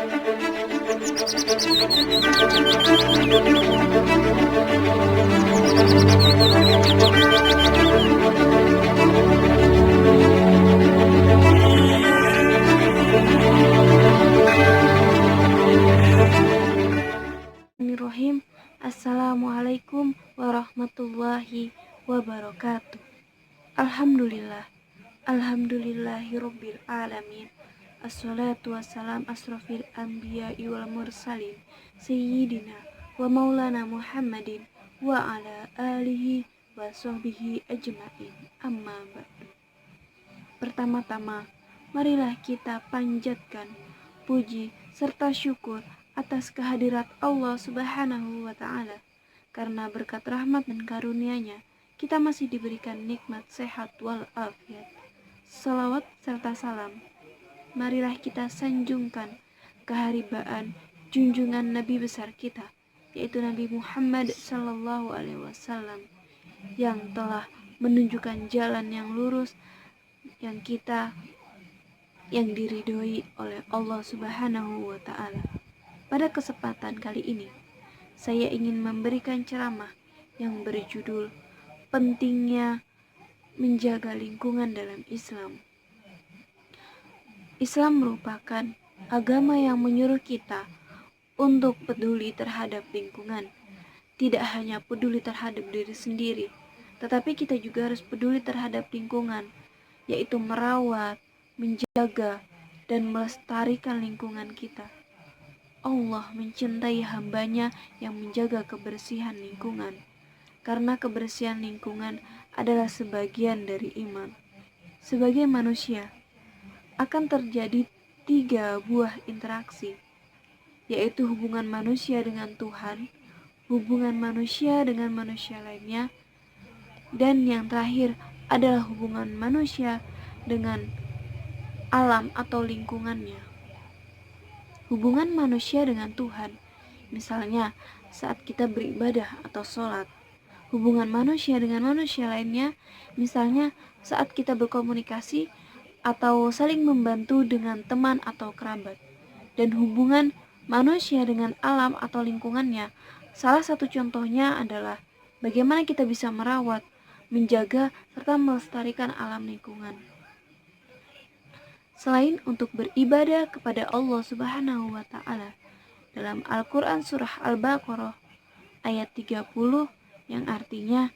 Bismillahirrahmanirrahim. Assalamualaikum warahmatullahi wabarakatuh. Alhamdulillah. Alhamdulillahirabbil alamin. Assalatu wassalam asrofil anbiya'i wal mursalin sayyidina wa maulana Muhammadin wa ala alihi wa sahbihi ajma'in. Amma ba'du. Pertama-tama, marilah kita panjatkan puji serta syukur atas kehadirat Allah Subhanahu wa Ta'ala, karena berkat rahmat dan karunia-Nya kita masih diberikan nikmat sehat wal afiat. Salawat serta salam marilah kita sanjungkan keharibaan junjungan Nabi besar kita, yaitu Nabi Muhammad sallallahu alaihi wasallam, yang telah menunjukkan jalan yang lurus yang diridhoi oleh Allah Subhanahu wa Ta'ala. Pada kesempatan kali ini, saya ingin memberikan ceramah yang berjudul Pentingnya Menjaga Lingkungan dalam Islam. Islam merupakan agama yang menyuruh kita untuk peduli terhadap lingkungan. Tidak hanya peduli terhadap diri sendiri, tetapi kita juga harus peduli terhadap lingkungan, yaitu merawat, menjaga, dan melestarikan lingkungan kita. Allah mencintai hambanya yang menjaga kebersihan lingkungan, karena kebersihan lingkungan adalah sebagian dari iman. Sebagai manusia, akan terjadi 3 buah interaksi, yaitu hubungan manusia dengan Tuhan, hubungan manusia dengan manusia lainnya, dan yang terakhir adalah hubungan manusia dengan alam atau lingkungannya. Hubungan manusia dengan Tuhan, misalnya saat kita beribadah atau sholat. Hubungan manusia dengan manusia lainnya, misalnya saat kita berkomunikasi atau saling membantu dengan teman atau kerabat. Dan hubungan manusia dengan alam atau lingkungannya, salah satu contohnya adalah bagaimana kita bisa merawat, menjaga, serta melestarikan alam lingkungan. Selain untuk beribadah kepada Allah Subhanahu wa Ta'ala, dalam Al-Quran Surah Al-Baqarah ayat 30 yang artinya,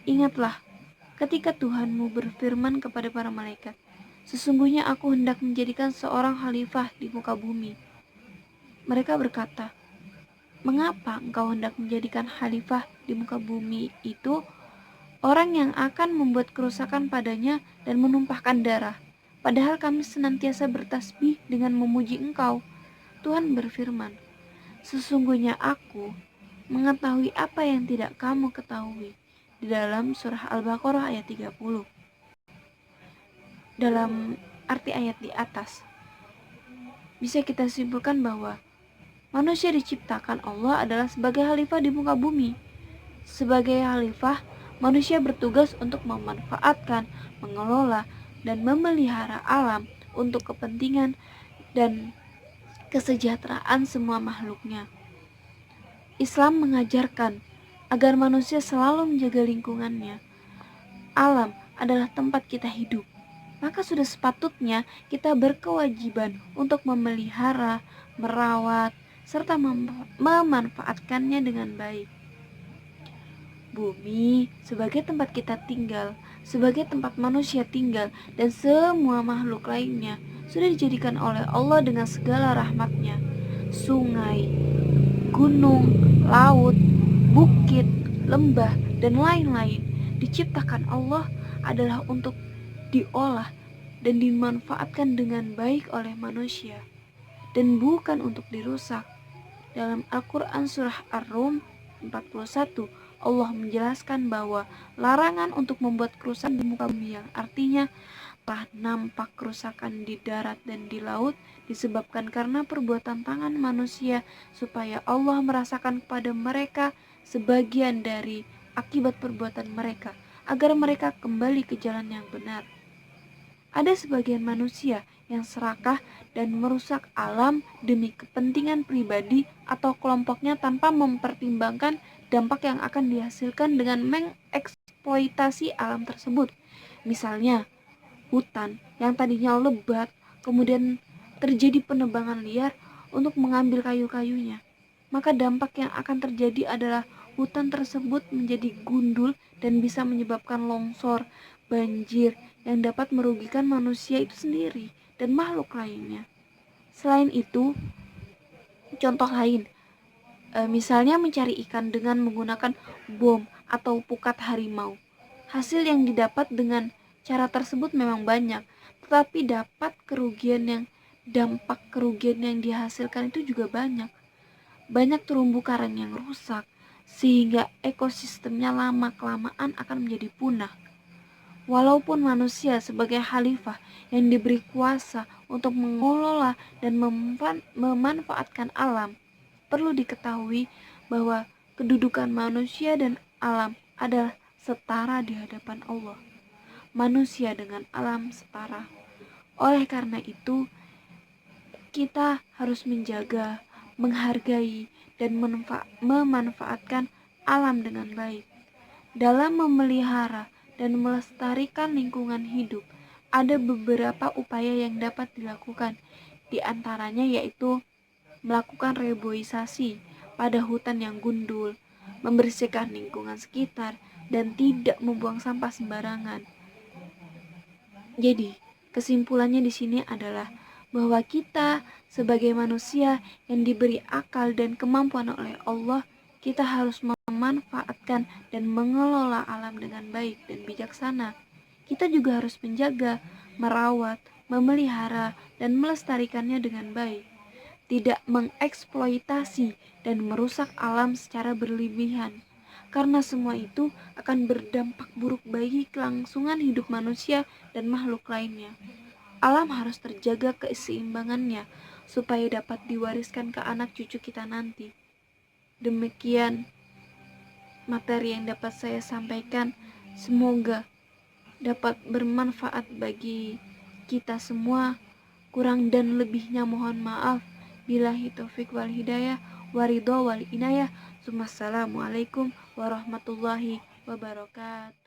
ingatlah ketika Tuhanmu berfirman kepada para malaikat, sesungguhnya aku hendak menjadikan seorang khalifah di muka bumi. Mereka berkata, mengapa engkau hendak menjadikan khalifah di muka bumi itu? Orang yang akan membuat kerusakan padanya dan menumpahkan darah. Padahal kami senantiasa bertasbih dengan memuji Engkau. Tuhan berfirman, sesungguhnya aku mengetahui apa yang tidak kamu ketahui. Di dalam surah Al-Baqarah ayat 30. Dalam arti ayat di atas, bisa kita simpulkan bahwa manusia diciptakan Allah adalah sebagai khalifah di muka bumi. Sebagai khalifah, manusia bertugas untuk memanfaatkan, mengelola, dan memelihara alam untuk kepentingan dan kesejahteraan semua makhluknya. Islam mengajarkan agar manusia selalu menjaga lingkungannya. Alam adalah tempat kita hidup, maka sudah sepatutnya kita berkewajiban untuk memelihara, merawat, serta memanfaatkannya dengan baik. Bumi sebagai tempat kita tinggal, sebagai tempat manusia tinggal, dan semua makhluk lainnya sudah dijadikan oleh Allah dengan segala rahmatnya. Sungai, gunung, laut, bukit, lembah, dan lain-lain diciptakan Allah adalah untuk diolah dan dimanfaatkan dengan baik oleh manusia, dan bukan untuk dirusak. Dalam Al-Quran Surah Ar-Rum 41, Allah menjelaskan bahwa larangan untuk membuat kerusakan di muka bumi, yang artinya telah nampak kerusakan di darat dan di laut, disebabkan karena perbuatan tangan manusia, supaya Allah merasakan kepada mereka sebagian dari akibat perbuatan mereka, agar mereka kembali ke jalan yang benar. Ada sebagian manusia yang serakah dan merusak alam demi kepentingan pribadi atau kelompoknya tanpa mempertimbangkan dampak yang akan dihasilkan dengan mengeksploitasi alam tersebut. Misalnya, hutan yang tadinya lebat, kemudian terjadi penebangan liar untuk mengambil kayu-kayunya. Maka dampak yang akan terjadi adalah hutan tersebut menjadi gundul dan bisa menyebabkan longsor, banjir yang dapat merugikan manusia itu sendiri dan makhluk lainnya. Selain itu, contoh lain, misalnya mencari ikan dengan menggunakan bom atau pukat harimau. Hasil yang didapat dengan cara tersebut memang banyak, tetapi dampak kerugian yang dihasilkan itu juga banyak. Banyak terumbu karang yang rusak, sehingga ekosistemnya lama-kelamaan akan menjadi punah. Walaupun manusia sebagai khalifah yang diberi kuasa untuk mengelola dan memanfaatkan alam, perlu diketahui bahwa kedudukan manusia dan alam adalah setara di hadapan Allah. Manusia dengan alam setara. Oleh karena itu, kita harus menjaga, menghargai, dan memanfaatkan alam dengan baik. Dalam memelihara dan melestarikan lingkungan hidup, ada beberapa upaya yang dapat dilakukan. Di antaranya yaitu melakukan reboisasi pada hutan yang gundul, membersihkan lingkungan sekitar, dan tidak membuang sampah sembarangan. Jadi, kesimpulannya di sini adalah bahwa kita sebagai manusia yang diberi akal dan kemampuan oleh Allah, kita harus memanfaatkan dan mengelola alam dengan baik dan bijaksana. Kita juga harus menjaga, merawat, memelihara, dan melestarikannya dengan baik. Tidak mengeksploitasi dan merusak alam secara berlebihan. Karena semua itu akan berdampak buruk bagi kelangsungan hidup manusia dan makhluk lainnya. Alam harus terjaga keseimbangannya supaya dapat diwariskan ke anak cucu kita nanti. Demikian materi yang dapat saya sampaikan. Semoga dapat bermanfaat bagi kita semua. Kurang dan lebihnya mohon maaf. Billahi taufik wal hidayah, waridho wal inayah. Assalamualaikum warahmatullahi wabarakatuh.